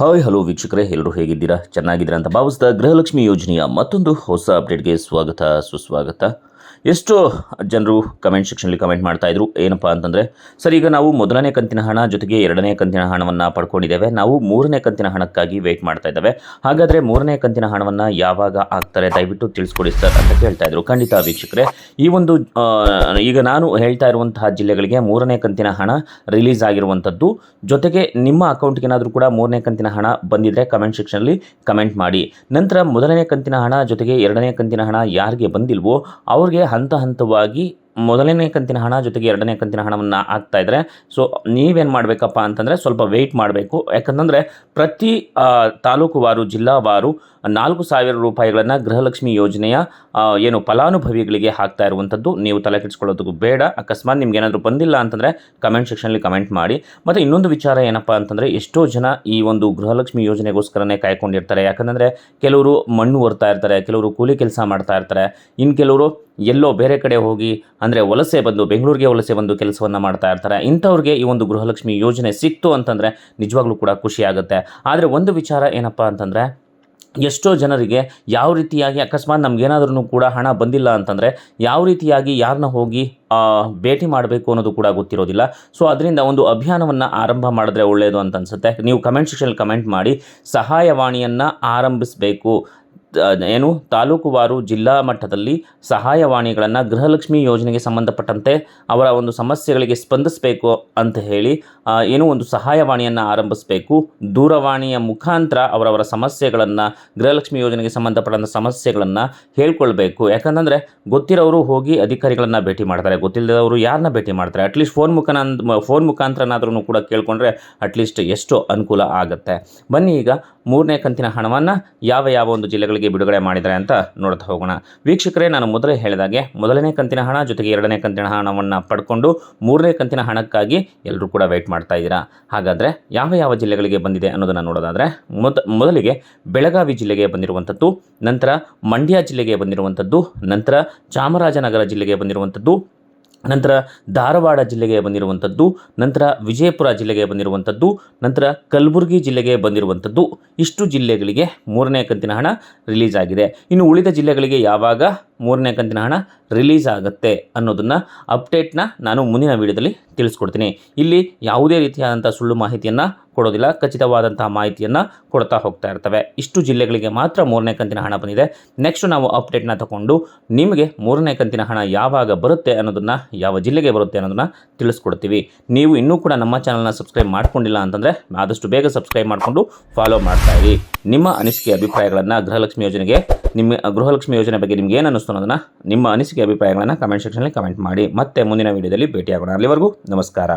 Hi hello ವೀಕ್ಷಕರೇ, ಎಲ್ಲರೂ ಹೇಗಿದ್ದೀರಾ? ಚೆನ್ನಾಗಿದ್ದೀರಾ ಅಂತ ಭಾವಿಸಿದ ಗೃಹಲಕ್ಷ್ಮಿ ಯೋಜನೆಯ ಮತ್ತೊಂದು ಹೊಸ ಅಪ್ಡೇಟ್ಗೆ ಸ್ವಾಗತ ಸುಸ್ವಾಗತ. ಎಷ್ಟೋ ಜನರು ಕಮೆಂಟ್ ಸೆಕ್ಷನಲ್ಲಿ ಕಮೆಂಟ್ ಮಾಡ್ತಾಯಿದ್ರು. ಏನಪ್ಪ ಅಂತಂದರೆ, ಸರ್ ಈಗ ನಾವು ಮೊದಲನೇ ಕಂತಿನ ಹಣ ಜೊತೆಗೆ ಎರಡನೇ ಕಂತಿನ ಹಣವನ್ನು ಪಡ್ಕೊಂಡಿದ್ದೇವೆ, ನಾವು ಮೂರನೇ ಕಂತಿನ ಹಣಕ್ಕಾಗಿ ವೆಯ್ಟ್ ಮಾಡ್ತಾ ಇದ್ದೇವೆ. ಹಾಗಾದರೆ ಮೂರನೇ ಕಂತಿನ ಹಣವನ್ನು ಯಾವಾಗ ಆಗ್ತಾರೆ ದಯವಿಟ್ಟು ತಿಳಿಸ್ಕೊಡಿ ಸರ್ ಅಂತ ಕೇಳ್ತಾಯಿದ್ರು. ಖಂಡಿತ ವೀಕ್ಷಕರೇ, ಈ ಒಂದು ಈಗ ನಾನು ಹೇಳ್ತಾ ಇರುವಂತಹ ಜಿಲ್ಲೆಗಳಿಗೆ ಮೂರನೇ ಕಂತಿನ ಹಣ ರಿಲೀಸ್ ಆಗಿರುವಂಥದ್ದು. ಜೊತೆಗೆ ನಿಮ್ಮ ಅಕೌಂಟ್ಗೆ ಏನಾದರೂ ಕೂಡ ಮೂರನೇ ಕಂತಿನ ಹಣ ಬಂದಿದ್ದರೆ ಕಮೆಂಟ್ ಸೆಕ್ಷನಲ್ಲಿ ಕಮೆಂಟ್ ಮಾಡಿ. ನಂತರ ಮೊದಲನೇ ಕಂತಿನ ಹಣ ಜೊತೆಗೆ ಎರಡನೇ ಕಂತಿನ ಹಣ ಯಾರಿಗೆ ಬಂದಿಲ್ವೋ ಅವ್ರಿಗೆ ಹಂತ ಹಂತವಾಗಿ ಮೊದಲನೇ ಕಂತಿನ ಹಣ ಜೊತೆಗೆ ಎರಡನೇ ಕಂತಿನ ಹಣವನ್ನು ಹಾಕ್ತಾ ಇದ್ದಾರೆ. ಸೊ ನೀವೇನು ಮಾಡಬೇಕಪ್ಪ ಅಂತಂದರೆ ಸ್ವಲ್ಪ ವೆಯ್ಟ್ ಮಾಡಬೇಕು. ಯಾಕಂತಂದರೆ ಪ್ರತಿ ತಾಲೂಕುವಾರು ಜಿಲ್ಲಾವಾರು 4,000 ರೂಪಾಯಿಗಳನ್ನು ಗೃಹಲಕ್ಷ್ಮಿ ಯೋಜನೆಯ ಏನು ಫಲಾನುಭವಿಗಳಿಗೆ ಹಾಕ್ತಾ ಇರುವಂಥದ್ದು. ನೀವು ತಲೆ ಕೆಡಿಸ್ಕೊಳ್ಳೋದಕ್ಕೂ ಬೇಡ. ಅಕಸ್ಮಾತ್ ನಿಮ್ಗೆ ಏನಾದರೂ ಬಂದಿಲ್ಲ ಅಂತಂದರೆ ಕಮೆಂಟ್ ಸೆಕ್ಷನಲ್ಲಿ ಕಮೆಂಟ್ ಮಾಡಿ. ಮತ್ತು ಇನ್ನೊಂದು ವಿಚಾರ ಏನಪ್ಪ ಅಂತಂದರೆ, ಎಷ್ಟೋ ಜನ ಈ ಒಂದು ಗೃಹಲಕ್ಷ್ಮಿ ಯೋಜನೆಗೋಸ್ಕರನೇ ಕಾಯ್ಕೊಂಡಿರ್ತಾರೆ. ಯಾಕಂದರೆ ಕೆಲವರು ಮಣ್ಣು ಹೊರ್ತಾ ಇರ್ತಾರೆ, ಕೆಲವರು ಕೂಲಿ ಕೆಲಸ ಮಾಡ್ತಾ ಇರ್ತಾರೆ, ಇನ್ನು ಕೆಲವರು ಎಲ್ಲೋ ಬೇರೆ ಕಡೆ ಹೋಗಿ ಅಂದರೆ ವಲಸೆ ಬಂದು ಬೆಂಗಳೂರಿಗೆ ವಲಸೆ ಬಂದು ಕೆಲಸವನ್ನು ಮಾಡ್ತಾ ಇರ್ತಾರೆ. ಇಂಥವ್ರಿಗೆ ಈ ಒಂದು ಗೃಹಲಕ್ಷ್ಮಿ ಯೋಜನೆ ಸಿಕ್ತು ಅಂತಂದರೆ ನಿಜವಾಗ್ಲೂ ಕೂಡ ಖುಷಿ ಆಗುತ್ತೆ. ಆದರೆ ಒಂದು ವಿಚಾರ ಏನಪ್ಪ ಅಂತಂದರೆ, ಎಷ್ಟೋ ಜನರಿಗೆ ಯಾವ ರೀತಿಯಾಗಿ ಅಕಸ್ಮಾತ್ ನಮಗೇನಾದ್ರೂ ಕೂಡ ಹಣ ಬಂದಿಲ್ಲ ಅಂತಂದರೆ ಯಾವ ರೀತಿಯಾಗಿ ಯಾರನ್ನ ಹೋಗಿ ಭೇಟಿ ಮಾಡಬೇಕು ಅನ್ನೋದು ಕೂಡ ಗೊತ್ತಿರೋದಿಲ್ಲ. ಸೊ ಅದರಿಂದ ಒಂದು ಅಭಿಯಾನವನ್ನು ಆರಂಭ ಮಾಡಿದ್ರೆ ಒಳ್ಳೆಯದು ಅಂತ ಅನಿಸುತ್ತೆ. ನೀವು ಕಮೆಂಟ್ ಸೆಕ್ಷನಲ್ಲಿ ಕಮೆಂಟ್ ಮಾಡಿ. ಸಹಾಯವಾಣಿಯನ್ನು ಆರಂಭಿಸಬೇಕು. ಏನು ತಾಲೂಕುವಾರು ಜಿಲ್ಲಾ ಮಟ್ಟದಲ್ಲಿ ಸಹಾಯವಾಣಿಗಳನ್ನು ಗೃಹಲಕ್ಷ್ಮಿ ಯೋಜನೆಗೆ ಸಂಬಂಧಪಟ್ಟಂತೆ ಅವರ ಒಂದು ಸಮಸ್ಯೆಗಳಿಗೆ ಸ್ಪಂದಿಸಬೇಕು ಅಂತ ಹೇಳಿ ಏನೋ ಒಂದು ಸಹಾಯವಾಣಿಯನ್ನು ಆರಂಭಿಸಬೇಕು. ದೂರವಾಣಿಯ ಮುಖಾಂತರ ಅವರವರ ಸಮಸ್ಯೆಗಳನ್ನು ಗೃಹಲಕ್ಷ್ಮಿ ಯೋಜನೆಗೆ ಸಂಬಂಧಪಟ್ಟಂಥ ಸಮಸ್ಯೆಗಳನ್ನು ಹೇಳ್ಕೊಳ್ಬೇಕು. ಯಾಕಂತಂದರೆ ಗೊತ್ತಿರೋರು ಹೋಗಿ ಅಧಿಕಾರಿಗಳನ್ನು ಭೇಟಿ ಮಾಡ್ತಾರೆ, ಗೊತ್ತಿಲ್ಲದವರು ಯಾರನ್ನ ಭೇಟಿ ಮಾಡ್ತಾರೆ. ಅಟ್ಲೀಸ್ಟ್ ಫೋನ್ ಮುಖಾಂತರನಾದ್ರೂ ಕೂಡ ಕೇಳಿಕೊಂಡ್ರೆ ಅಟ್ಲೀಸ್ಟ್ ಎಷ್ಟೋ ಅನುಕೂಲ ಆಗುತ್ತೆ. ಬನ್ನಿ ಈಗ ಮೂರನೇ ಕಂತಿನ ಹಣವನ್ನು ಯಾವ ಒಂದು ಜಿಲ್ಲೆಗಳಿಗೆ ಬಿಡುಗಡೆ ಮಾಡಿದ್ದಾರೆ ಅಂತ ನೋಡ್ತಾ ಹೋಗೋಣ. ವೀಕ್ಷಕರೇ, ನಾನು ಮೊದಲೇ ಹೇಳಿದಾಗೆ ಮೊದಲನೇ ಕಂತಿನ ಹಣ ಜೊತೆಗೆ ಎರಡನೇ ಕಂತಿನ ಹಣವನ್ನು ಪಡ್ಕೊಂಡು ಮೂರನೇ ಕಂತಿನ ಹಣಕ್ಕಾಗಿ ಎಲ್ಲರೂ ಕೂಡ ವೆಯ್ಟ್ ಮಾಡ್ತಾ ಇದ್ದೀರಾ. ಹಾಗಾದರೆ ಯಾವ ಜಿಲ್ಲೆಗಳಿಗೆ ಬಂದಿದೆ ಅನ್ನೋದನ್ನು ನೋಡೋದಾದರೆ, ಮೊದಲಿಗೆ ಬೆಳಗಾವಿ ಜಿಲ್ಲೆಗೆ ಬಂದಿರುವಂಥದ್ದು, ನಂತರ ಮಂಡ್ಯ ಜಿಲ್ಲೆಗೆ ಬಂದಿರುವಂಥದ್ದು, ನಂತರ ಚಾಮರಾಜನಗರ ಜಿಲ್ಲೆಗೆ ಬಂದಿರುವಂಥದ್ದು, ನಂತರ ಧಾರವಾಡ ಜಿಲ್ಲೆಗೆ ಬಂದಿರುವಂಥದ್ದು, ನಂತರ ವಿಜಯಪುರ ಜಿಲ್ಲೆಗೆ ಬಂದಿರುವಂಥದ್ದು, ನಂತರ ಕಲಬುರಗಿ ಜಿಲ್ಲೆಗೆ ಬಂದಿರುವಂಥದ್ದು. ಇಷ್ಟು ಜಿಲ್ಲೆಗಳಿಗೆ ಮೂರನೇ ಕಂತಿನ ಹಣ ರಿಲೀಸ್ ಆಗಿದೆ. ಇನ್ನು ಉಳಿದ ಜಿಲ್ಲೆಗಳಿಗೆ ಯಾವಾಗ ಮೂರನೇ ಕಂತಿನ ಹಣ ರಿಲೀಸ್ ಆಗುತ್ತೆ ಅನ್ನೋದನ್ನು ಅಪ್ಡೇಟ್ನ ನಾನು ಮುಂದಿನ ವೀಡಿಯೋದಲ್ಲಿ ತಿಳಿಸ್ಕೊಡ್ತೀನಿ. ಇಲ್ಲಿ ಯಾವುದೇ ರೀತಿಯಾದಂಥ ಸುಳ್ಳು ಮಾಹಿತಿಯನ್ನು ಕೊಡೋದಿಲ್ಲ, ಖಚಿತವಾದಂತಹ ಮಾಹಿತಿಯನ್ನು ಕೊಡ್ತಾ ಹೋಗ್ತಾ ಇರ್ತವೆ. ಇಷ್ಟು ಜಿಲ್ಲೆಗಳಿಗೆ ಮಾತ್ರ ಮೂರನೇ ಕಂತಿನ ಹಣ ಬಂದಿದೆ. ನೆಕ್ಸ್ಟ್ ನಾವು ಅಪ್ಡೇಟ್ನ ತಗೊಂಡು ನಿಮಗೆ ಮೂರನೇ ಕಂತಿನ ಹಣ ಯಾವಾಗ ಬರುತ್ತೆ ಅನ್ನೋದನ್ನು, ಯಾವ ಜಿಲ್ಲೆಗೆ ಬರುತ್ತೆ ಅನ್ನೋದನ್ನು ತಿಳಿಸ್ಕೊಡ್ತೀವಿ. ನೀವು ಇನ್ನೂ ಕೂಡ ನಮ್ಮ ಚಾನಲ್ನ ಸಬ್ಸ್ಕ್ರೈಬ್ ಮಾಡ್ಕೊಂಡಿಲ್ಲ ಅಂತಂದರೆ ಆದಷ್ಟು ಬೇಗ ಸಬ್ಸ್ಕ್ರೈಬ್ ಮಾಡಿಕೊಂಡು ಫಾಲೋ ಮಾಡ್ತಾ ಇರಿ. ನಿಮ್ಮ ಅನಿಸಿಕೆ ಅಭಿಪ್ರಾಯಗಳನ್ನು ಗೃಹಲಕ್ಷ್ಮಿ ಯೋಜನೆ ಬಗ್ಗೆ ನಿಮ್ಗೆ ಏನು ಅನ್ನಿಸ್ತು ಅನ್ನೋದನ್ನು, ನಿಮ್ಮ ಅನಿಸಿಕೆ ಅಭಿಪ್ರಾಯಗಳನ್ನು ಕಮೆಂಟ್ ಸೆಕ್ಷನಲ್ಲಿ ಕಮೆಂಟ್ ಮಾಡಿ. ಮತ್ತೆ ಮುಂದಿನ ವೀಡಿಯೋದಲ್ಲಿ ಭೇಟಿಯಾಗೋಣ. ಅಲ್ಲಿವರೆಗೂ ನಮಸ್ಕಾರ.